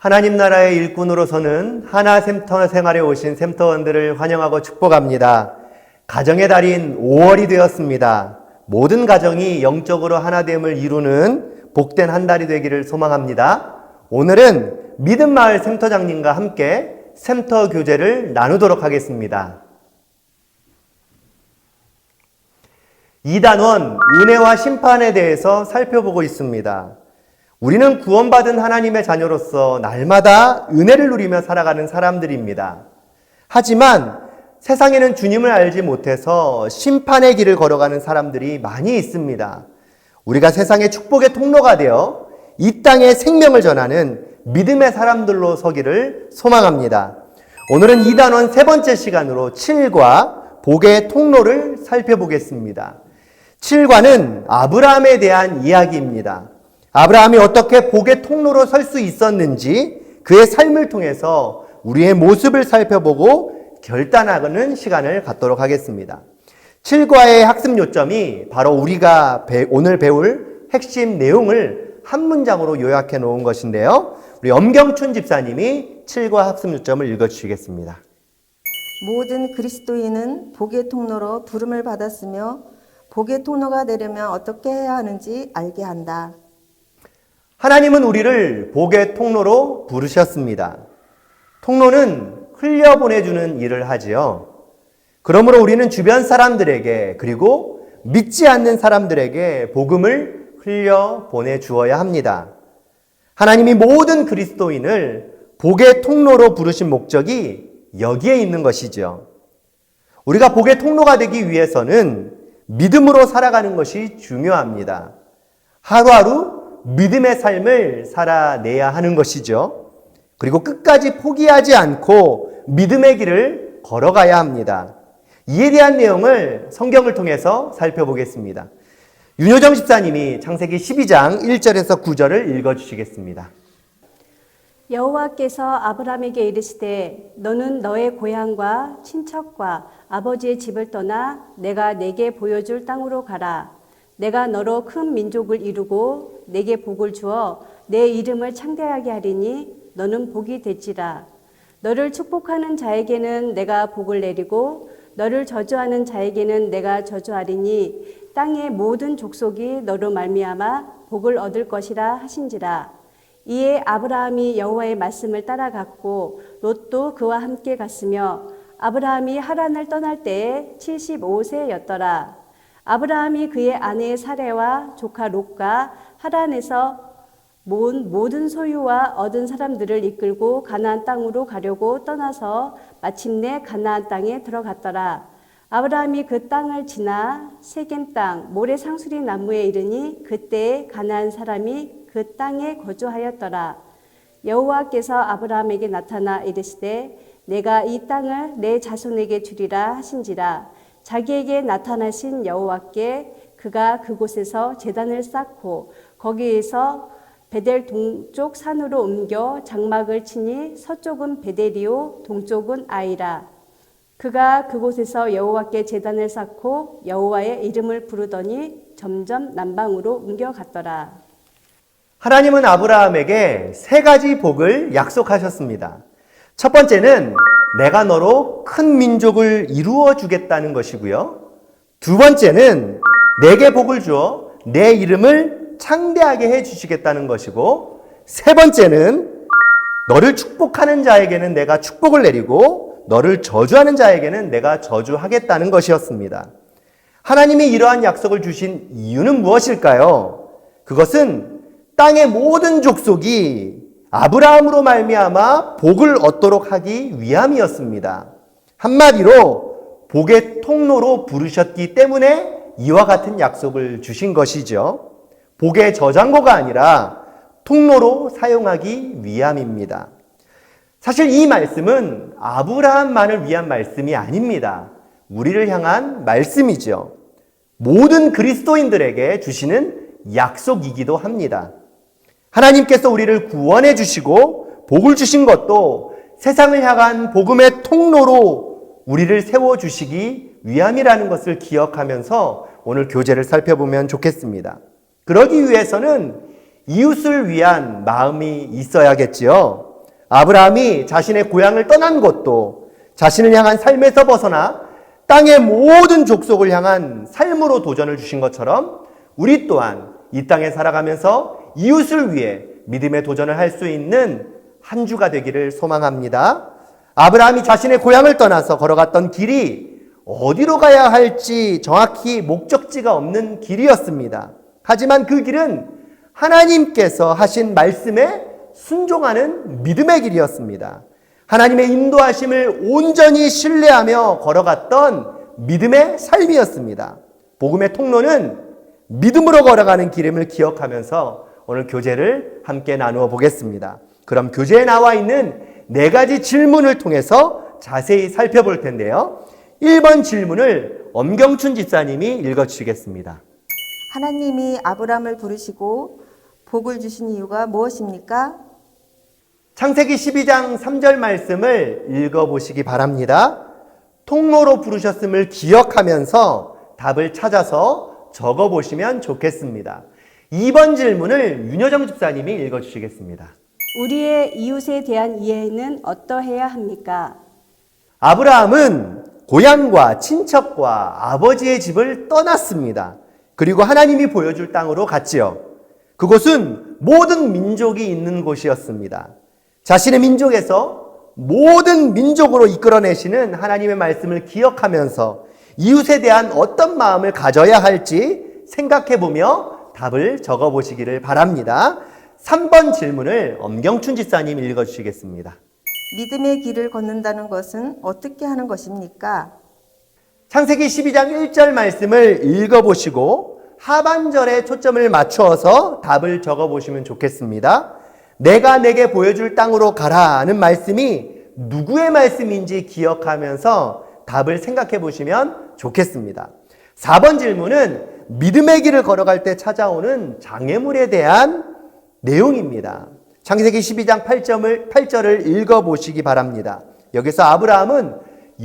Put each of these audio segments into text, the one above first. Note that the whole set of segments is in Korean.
하나님 나라의 일꾼으로서는 하나샘터 생활에 오신 샘터원들을 환영하고 축복합니다. 가정의 달인 5월이 되었습니다. 모든 가정이 영적으로 하나됨을 이루는 복된 한 달이 되기를 소망합니다. 오늘은 믿음마을 샘터장님과 함께 샘터 교제를 나누도록 하겠습니다. 2단원 은혜와 심판에 대해서 살펴보고 있습니다. 우리는 구원받은 하나님의 자녀로서 날마다 은혜를 누리며 살아가는 사람들입니다. 하지만 세상에는 주님을 알지 못해서 심판의 길을 걸어가는 사람들이 많이 있습니다. 우리가 세상의 축복의 통로가 되어 이 땅에 생명을 전하는 믿음의 사람들로 서기를 소망합니다. 오늘은 2단원 세 번째 시간으로 7과 복의 통로를 살펴보겠습니다. 7과는 아브라함에 대한 이야기입니다. 아브라함이 어떻게 복의 통로로 설 수 있었는지 그의 삶을 통해서 우리의 모습을 살펴보고 결단하는 시간을 갖도록 하겠습니다. 7과의 학습 요점이 바로 우리가 오늘 배울 핵심 내용을 한 문장으로 요약해 놓은 것인데요. 우리 엄경춘 집사님이 7과 학습 요점을 읽어주시겠습니다. 모든 그리스도인은 복의 통로로 부름을 받았으며 복의 통로가 되려면 어떻게 해야 하는지 알게 한다. 하나님은 우리를 복의 통로로 부르셨습니다. 통로는 흘려보내주는 일을 하지요. 그러므로 우리는 주변 사람들에게 그리고 믿지 않는 사람들에게 복음을 흘려보내주어야 합니다. 하나님이 모든 그리스도인을 복의 통로로 부르신 목적이 여기에 있는 것이죠. 우리가 복의 통로가 되기 위해서는 믿음으로 살아가는 것이 중요합니다. 하루하루 믿음의 삶을 살아내야 하는 것이죠. 그리고 끝까지 포기하지 않고 믿음의 길을 걸어가야 합니다. 이에 대한 내용을 성경을 통해서 살펴보겠습니다. 윤효정 집사님이 창세기 12장 1절에서 9절을 읽어주시겠습니다. 여호와께서 아브라함에게 이르시되 너는 너의 고향과 친척과 아버지의 집을 떠나 내가 내게 보여줄 땅으로 가라. 내가 너로 큰 민족을 이루고 내게 복을 주어 내 이름을 창대하게 하리니 너는 복이 될지라. 너를 축복하는 자에게는 내가 복을 내리고 너를 저주하는 자에게는 내가 저주하리니 땅의 모든 족속이 너로 말미암아 복을 얻을 것이라 하신지라. 이에 아브라함이 여호와의 말씀을 따라갔고 롯도 그와 함께 갔으며 아브라함이 하란을 떠날 때에 75세였더라. 아브라함이 그의 아내 사레와 조카 롯과 하란에서 모은 모든 소유와 얻은 사람들을 이끌고 가나안 땅으로 가려고 떠나서 마침내 가나안 땅에 들어갔더라. 아브라함이 그 땅을 지나 세겜 땅 모래 상수리 나무에 이르니 그때에 가나안 사람이 그 땅에 거주하였더라. 여호와께서 아브라함에게 나타나 이르시되 내가 이 땅을 내 자손에게 주리라 하신지라. 자기에게 나타나신 여호와께 그가 그곳에서 제단을 쌓고 거기에서 베델 동쪽 산으로 옮겨 장막을 치니 서쪽은 베델이요 동쪽은 아이라. 그가 그곳에서 여호와께 제단을 쌓고 여호와의 이름을 부르더니 점점 남방으로 옮겨갔더라. 하나님은 아브라함에게 세 가지 복을 약속하셨습니다. 첫 번째는 내가 너로 큰 민족을 이루어 주겠다는 것이고요. 두 번째는 내게 복을 주어 내 이름을 창대하게 해 주시겠다는 것이고, 세 번째는 너를 축복하는 자에게는 내가 축복을 내리고 너를 저주하는 자에게는 내가 저주하겠다는 것이었습니다. 하나님이 이러한 약속을 주신 이유는 무엇일까요? 그것은 땅의 모든 족속이 아브라함으로 말미암아 복을 얻도록 하기 위함이었습니다. 한마디로 복의 통로로 부르셨기 때문에 이와 같은 약속을 주신 것이죠. 복의 저장고가 아니라 통로로 사용하기 위함입니다. 사실 이 말씀은 아브라함만을 위한 말씀이 아닙니다. 우리를 향한 말씀이죠. 모든 그리스도인들에게 주시는 약속이기도 합니다. 하나님께서 우리를 구원해 주시고 복을 주신 것도 세상을 향한 복음의 통로로 우리를 세워주시기 위함이라는 것을 기억하면서 오늘 교제를 살펴보면 좋겠습니다. 그러기 위해서는 이웃을 위한 마음이 있어야겠지요. 아브라함이 자신의 고향을 떠난 것도 자신을 향한 삶에서 벗어나 땅의 모든 족속을 향한 삶으로 도전을 주신 것처럼 우리 또한 이 땅에 살아가면서 이웃을 위해 믿음의 도전을 할 수 있는 한 주가 되기를 소망합니다. 아브라함이 자신의 고향을 떠나서 걸어갔던 길이 어디로 가야 할지 정확히 목적지가 없는 길이었습니다. 하지만 그 길은 하나님께서 하신 말씀에 순종하는 믿음의 길이었습니다. 하나님의 인도하심을 온전히 신뢰하며 걸어갔던 믿음의 삶이었습니다. 복음의 통로는 믿음으로 걸어가는 길임을 기억하면서 오늘 교제를 함께 나누어 보겠습니다. 그럼 교재에 나와 있는 4가지 질문을 통해서 자세히 살펴볼 텐데요. 1번 질문을 엄경춘 집사님이 읽어주시겠습니다. 하나님이 아브라함을 부르시고 복을 주신 이유가 무엇입니까? 창세기 12장 3절 말씀을 읽어보시기 바랍니다. 통로로 부르셨음을 기억하면서 답을 찾아서 적어보시면 좋겠습니다. 2번 질문을 윤여정 집사님이 읽어주시겠습니다. 우리의 이웃에 대한 이해는 어떠해야 합니까? 아브라함은 고향과 친척과 아버지의 집을 떠났습니다. 그리고 하나님이 보여줄 땅으로 갔지요. 그곳은 모든 민족이 있는 곳이었습니다. 자신의 민족에서 모든 민족으로 이끌어내시는 하나님의 말씀을 기억하면서 이웃에 대한 어떤 마음을 가져야 할지 생각해보며 답을 적어보시기를 바랍니다. 3번 질문을 엄경춘 집사님 읽어주시겠습니다. 믿음의 길을 걷는다는 것은 어떻게 하는 것입니까? 창세기 12장 1절 말씀을 읽어보시고 하반절에 초점을 맞추어서 답을 적어보시면 좋겠습니다. 내가 내게 보여줄 땅으로 가라는 말씀이 누구의 말씀인지 기억하면서 답을 생각해 보시면 좋겠습니다. 4번 질문은 믿음의 길을 걸어갈 때 찾아오는 장애물에 대한 내용입니다. 창세기 12장 8절을 읽어보시기 바랍니다. 여기서 아브라함은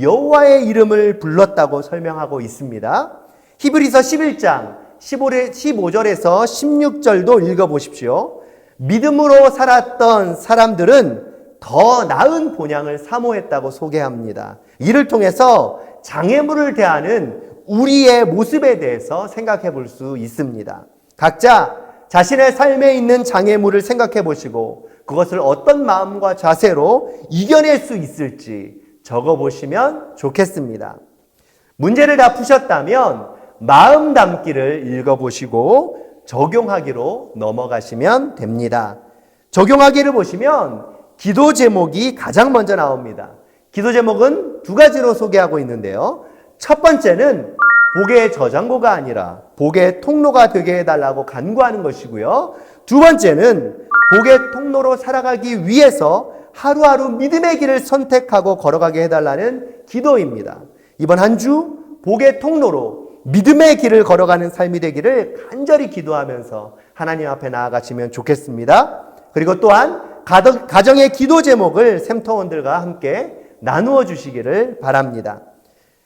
여호와의 이름을 불렀다고 설명하고 있습니다. 히브리서 11장 15절에서 16절도 읽어보십시오. 믿음으로 살았던 사람들은 더 나은 본향을 사모했다고 소개합니다. 이를 통해서 장애물을 대하는 우리의 모습에 대해서 생각해 볼 수 있습니다. 각자 자신의 삶에 있는 장애물을 생각해 보시고 그것을 어떤 마음과 자세로 이겨낼 수 있을지 적어 보시면 좋겠습니다. 문제를 다 푸셨다면 마음 담기를 읽어 보시고 적용하기로 넘어가시면 됩니다. 적용하기를 보시면 기도 제목이 가장 먼저 나옵니다. 기도 제목은 2가지로 소개하고 있는데요. 첫 번째는 복의 저장고가 아니라 복의 통로가 되게 해달라고 간구하는 것이고요. 2번째는 복의 통로로 살아가기 위해서 하루하루 믿음의 길을 선택하고 걸어가게 해달라는 기도입니다. 이번 한 주 복의 통로로 믿음의 길을 걸어가는 삶이 되기를 간절히 기도하면서 하나님 앞에 나아가시면 좋겠습니다. 그리고 또한 가정의 기도 제목을 샘터원들과 함께 나누어 주시기를 바랍니다.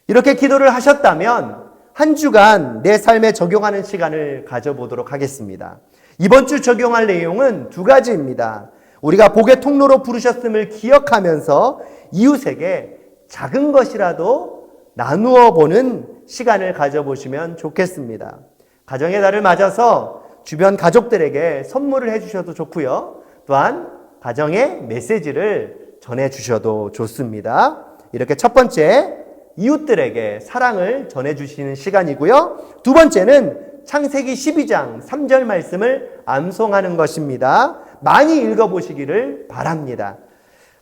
이렇게 기도를 하셨다면 한 주간 내 삶에 적용하는 시간을 가져보도록 하겠습니다. 이번 주 적용할 내용은 2가지입니다. 우리가 복의 통로로 부르셨음을 기억하면서 이웃에게 작은 것이라도 나누어 보는 시간을 가져보시면 좋겠습니다. 가정의 달을 맞아서 주변 가족들에게 선물을 해주셔도 좋고요. 또한 가정의 메시지를 전해주셔도 좋습니다. 이렇게 첫 번째 이웃들에게 사랑을 전해주시는 시간이고요. 2번째는 창세기 12장 3절 말씀을 암송하는 것입니다. 많이 읽어보시기를 바랍니다.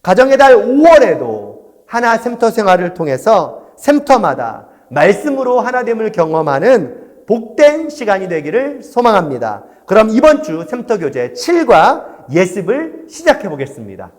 가정의 달 5월에도 하나 샘터 생활을 통해서 샘터마다 말씀으로 하나됨을 경험하는 복된 시간이 되기를 소망합니다. 그럼 이번 주 샘터 교재 7과 예습을 시작해 보겠습니다.